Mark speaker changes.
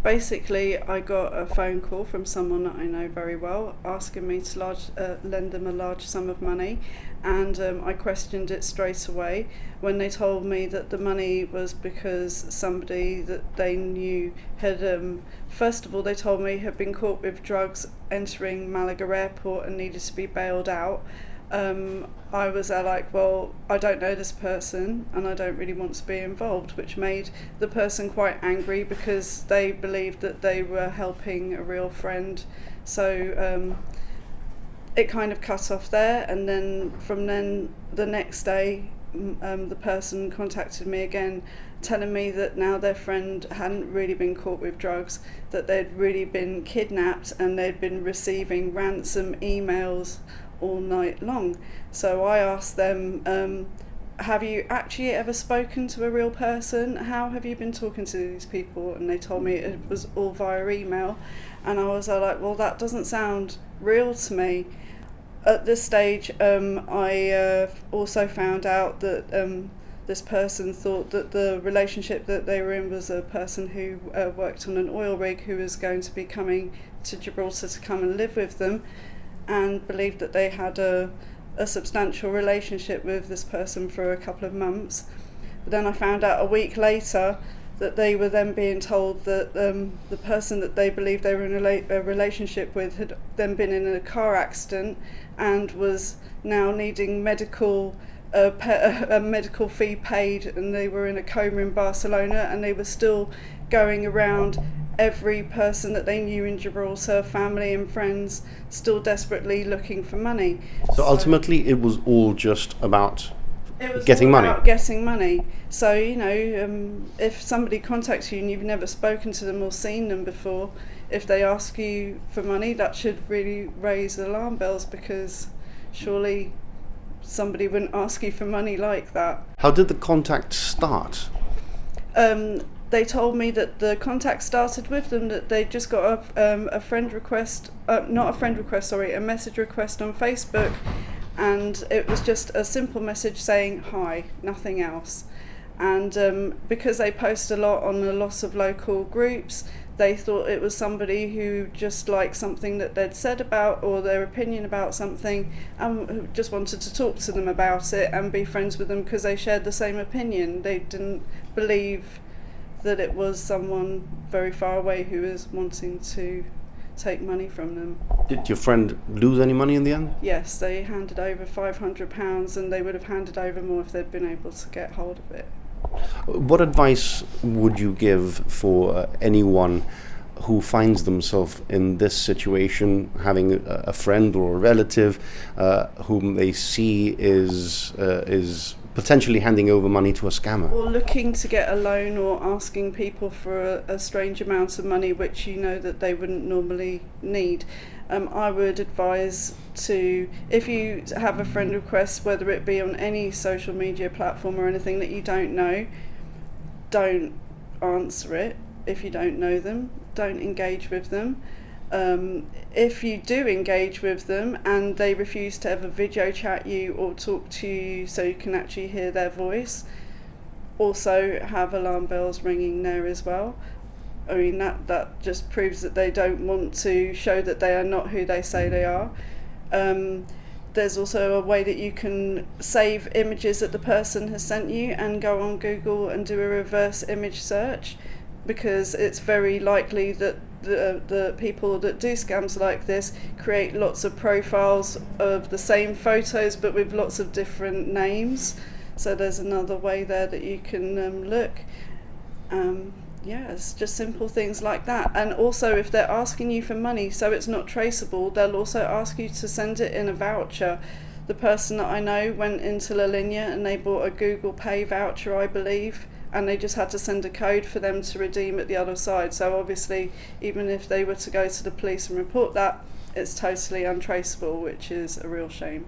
Speaker 1: Basically, I got a phone call from someone that I know very well asking me to lend them a large sum of money, and I questioned it straight away when they told me that the money was because somebody that they knew had, first of all, they told me had been caught with drugs entering Malaga airport and needed to be bailed out. I was like, well, I don't know this person and I don't really want to be involved, which made the person quite angry because they believed that they were helping a real friend. So it kind of cut off there, and then from then the next day the person contacted me again, telling me that now their friend hadn't really been caught with drugs, that they'd really been kidnapped and they'd been receiving ransom emails all night long. So I asked them, have you actually ever spoken to a real person? How have you been talking to these people? And they told me it was all via email, and I was like, well, that doesn't sound real to me. At this stage, I also found out that this person thought that the relationship that they were in was a person who worked on an oil rig who was going to be coming to Gibraltar to come and live with them, and believed that they had a substantial relationship with this person for a couple of months. But then I found out a week later that they were then being told that the person that they believed they were in a relationship with had then been in a car accident and was now needing a medical fee paid, and they were in a coma in Barcelona, and they were still going around every person that they knew in Gibraltar, family and friends, still desperately looking for money.
Speaker 2: So ultimately it was all just about
Speaker 1: getting money. So, if somebody contacts you and you've never spoken to them or seen them before, if they ask you for money, that should really raise alarm bells, because surely somebody wouldn't ask you for money like that.
Speaker 2: How did the contact start?
Speaker 1: They told me that the contact started with them, that they just got a friend request, a message request on Facebook, and it was just a simple message saying hi, nothing else. And because they post a lot on the loss of local groups, they thought it was somebody who just liked something that they'd said about, or their opinion about something, and who just wanted to talk to them about it and be friends with them because they shared the same opinion. They didn't believe that it was someone very far away who was wanting to take money from them.
Speaker 2: Did your friend lose any money in the end?
Speaker 1: Yes, they handed over £500, and they would have handed over more if they'd been able to get hold of it.
Speaker 2: What advice would you give for anyone who finds themselves in this situation, having a friend or a relative whom they see is potentially handing over money to a scammer?
Speaker 1: Or looking to get a loan, or asking people for a strange amount of money which you know that they wouldn't normally need. I would advise to, if you have a friend request, whether it be on any social media platform or anything that you don't know, don't answer it. If you don't know them, don't engage with them. If you do engage with them and they refuse to ever video chat you or talk to you so you can actually hear their voice, also have alarm bells ringing there as well. I mean, that just proves that they don't want to show that they are not who they say they are. There's also a way that you can save images that the person has sent you and go on Google and do a reverse image search, because it's very likely that the people that do scams like this create lots of profiles of the same photos but with lots of different names. So there's another way there that you can look. It's just simple things like that. And also, if they're asking you for money so it's not traceable, they'll also ask you to send it in a voucher. The person that I know went into La Linea and they bought a Google Pay voucher, I believe, and they just had to send a code for them to redeem at the other side. So obviously, even if they were to go to the police and report that, it's totally untraceable, which is a real shame.